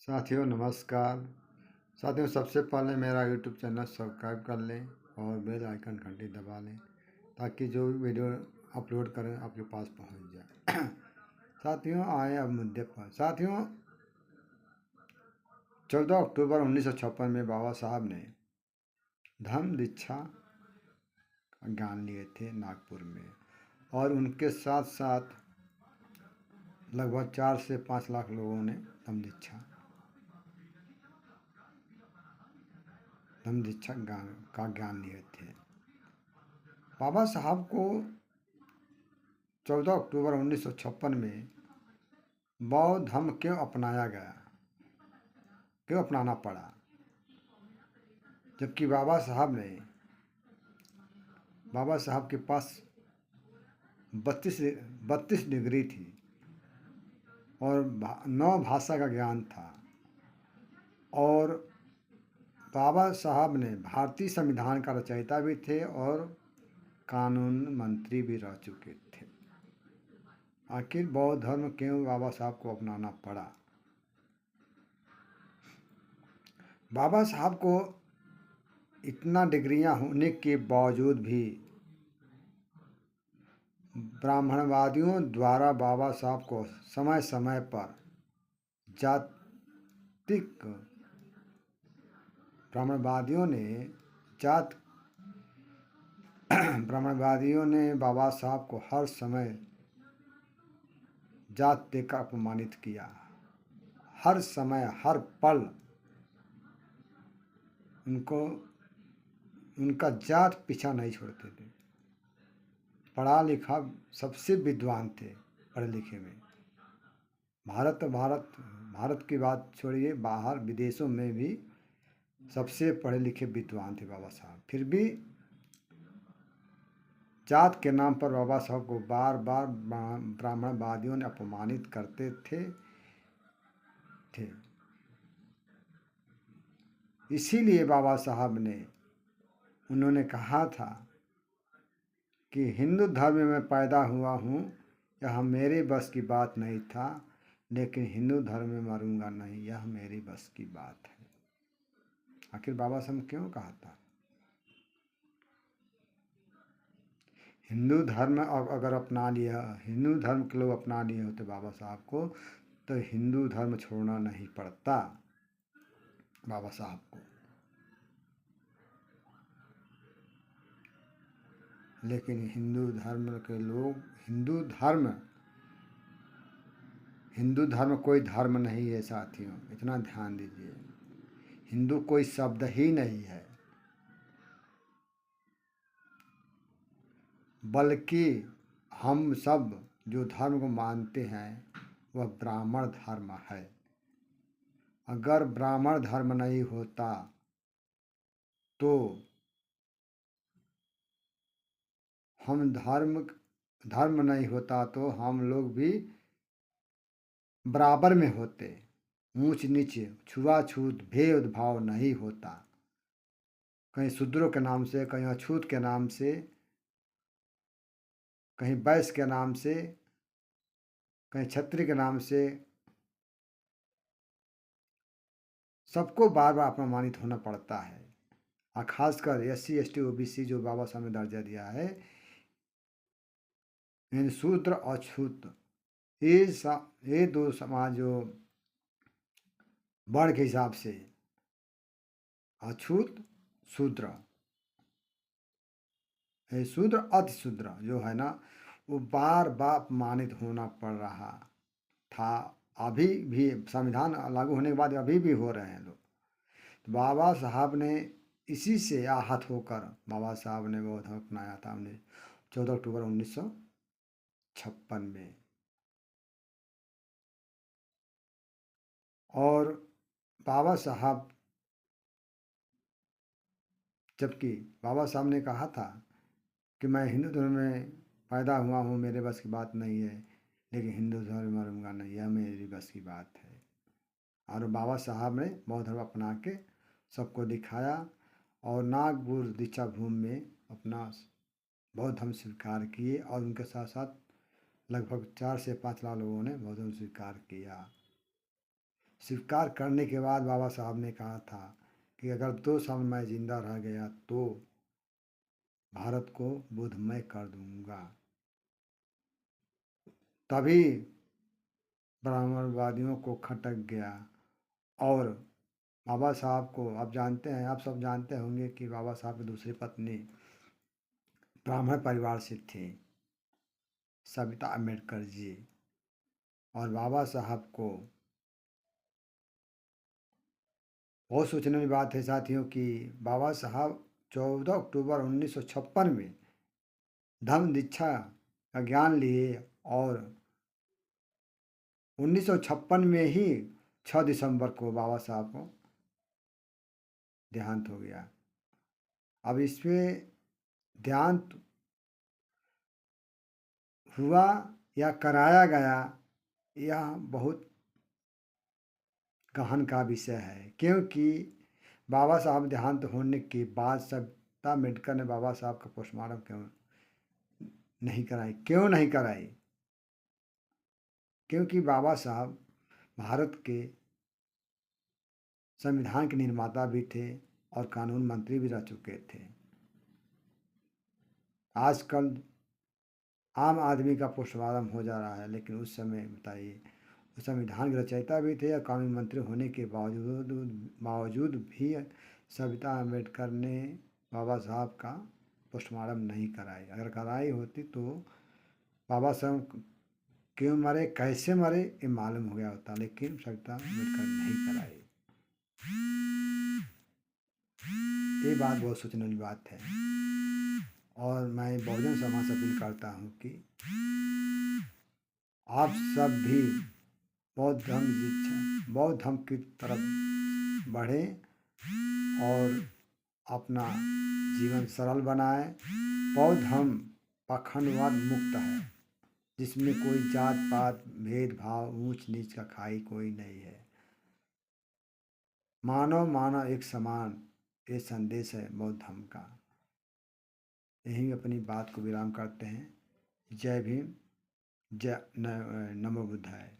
साथियों नमस्कार। साथियों सबसे पहले मेरा यूट्यूब चैनल सब्सक्राइब कर लें और बेल आइकन घंटी दबा लें ताकि जो भी वीडियो अपलोड करें आपके पास पहुंच जाए। साथियों आए अब मुद्दे पर। साथियों 14 अक्टूबर 1956 में बाबा साहब ने धम्म दीक्षा का ज्ञान लिए थे नागपुर में, और उनके साथ साथ लगभग 4 से 5 लाख लोगों ने धम्म दीक्षा का ज्ञान लिए थे। बाबा साहब को 14 अक्टूबर 1956 में बौद्ध धर्म क्यों अपनाया गया, क्यों अपनाना पड़ा, जबकि बाबा साहब के पास 32 डिग्री थी और 9 भाषा का ज्ञान था, और बाबा साहब ने भारतीय संविधान का रचयिता भी थे और कानून मंत्री भी रह चुके थे। आखिर बौद्ध धर्म क्यों बाबा साहब को अपनाना पड़ा? बाबा साहब को इतना डिग्रियां होने के बावजूद भी ब्राह्मणवादियों द्वारा बाबा साहब को समय समय पर जातिक ब्राह्मणवादियों ने जात ब्राह्मणवादियों ने बाबा साहब को हर समय जात देकर अपमानित किया। हर समय हर पल उनका जात पीछा नहीं छोड़ते थे। पढ़ा लिखा सबसे विद्वान थे, पढ़े लिखे में। भारत की बात छोड़िए, बाहर विदेशों में भी सबसे पढ़े लिखे विद्वान थे बाबा साहब। फिर भी जात के नाम पर बाबा साहब को बार बार ब्राह्मणवादियों ने अपमानित करते थे। इसीलिए बाबा साहब ने उन्होंने कहा था कि हिंदू धर्म में पैदा हुआ हूँ, यह मेरे बस की बात नहीं था, लेकिन हिंदू धर्म में मरूंगा नहीं, यह मेरी बस की बात है। आखिर बाबा साहब ने क्यों कहा था? हिंदू धर्म अगर अपना लिया, हिंदू धर्म के लोग अपना लिए होते बाबा साहब को, तो हिंदू धर्म छोड़ना नहीं पड़ता बाबा साहब को। लेकिन हिंदू धर्म के लोग, हिंदू धर्म कोई धर्म नहीं है साथियों, इतना ध्यान दीजिए। हिंदू कोई शब्द ही नहीं है, बल्कि हम सब जो धर्म को मानते हैं वह ब्राह्मण धर्म है। अगर ब्राह्मण धर्म नहीं होता तो धर्म नहीं होता तो हम लोग भी बराबर में होते। ऊंच नीच, छुआछूत, भेदभाव नहीं होता। कहीं शूद्रों के नाम से, कहीं अछूत के नाम से, कहीं वैश्य के नाम से, कहीं क्षत्रिय के नाम से, सबको बार बार अपमानित होना पड़ता है। और खासकर SC ST OBC जो बाबा साहब ने दर्जा दिया है, इन शूद्र अछूत, ये दो समाज जो वर्ण के हिसाब से, अछूत शूद्र, शूद्र अति शूद्र जो है ना, वो बार बार अपमानित होना पड़ रहा था। अभी भी संविधान लागू होने के बाद अभी भी हो रहे हैं लोग। तो बाबा साहब ने इसी से आहत होकर बाबा साहब ने वो धर्म अपनाया था। हमने 14 अक्टूबर 1956 में। और बाबा साहब, जबकि बाबा साहब ने कहा था कि मैं हिंदू धर्म में पैदा हुआ हूँ, मेरे बस की बात नहीं है, लेकिन हिंदू धर्म में मरूंगा नहीं, यह मेरी बस की बात है। और बाबा साहब ने बौद्ध धर्म अपना के सबको दिखाया और नागपुर दीक्षा भूमि में अपना बौद्ध धर्म स्वीकार किए, और उनके साथ साथ लगभग 4 से 5 लाख लोगों ने बौद्ध धर्म स्वीकार किया। स्वीकार करने के बाद बाबा साहब ने कहा था कि अगर 2 साल मैं जिंदा रह गया तो भारत को बुद्धमय कर दूंगा। तभी ब्राह्मणवादियों को खटक गया। और बाबा साहब को आप जानते हैं, आप सब जानते होंगे कि बाबा साहब की दूसरी पत्नी ब्राह्मण परिवार से थी, सविता अम्बेडकर जी। और बाबा साहब को बहुत सोचने की बात है साथियों कि बाबा साहब 14 अक्टूबर 1956 में धम्म दीक्षा का ज्ञान लिए और 1956 में ही 6 दिसंबर को बाबा साहब को देहांत हो गया। अब इसमें देहांत हुआ या कराया गया, यह बहुत गहन का विषय है, क्योंकि बाबा साहब देहांत होने के बाद सविता अम्बेडकर ने बाबा साहब का पोस्टमार्टम क्यों नहीं कराई? क्योंकि बाबा साहब भारत के संविधान के निर्माता भी थे और कानून मंत्री भी रह चुके थे। आजकल आम आदमी का पोस्टमार्टम हो जा रहा है, लेकिन उस समय बताइए, उस संविधान के रचयिता भी थे और कानून मंत्री होने के बावजूद भी सविता अम्बेडकर ने बाबा साहब का पोस्टमार्टम नहीं कराई। अगर कराई होती तो बाबा साहब क्यों मरे, कैसे मरे, ये मालूम हो गया होता, लेकिन सविता अम्बेडकर नहीं कराई। ये बात बहुत सोचने वाली बात है। और मैं बहुजन समाज से अपील करता हूँ कि आप सब भी बौद्ध धर्म की तरफ बढ़ें और अपना जीवन सरल बनाएं। बौद्ध धर्म पाखंडवाद मुक्त है, जिसमें कोई जात पात भेदभाव ऊंच नीच का खाई कोई नहीं है। मानव मानव एक समान, ये संदेश है बौद्ध धर्म का। यही अपनी बात को विराम करते हैं। जय भीम, जय नमो बुद्धाय।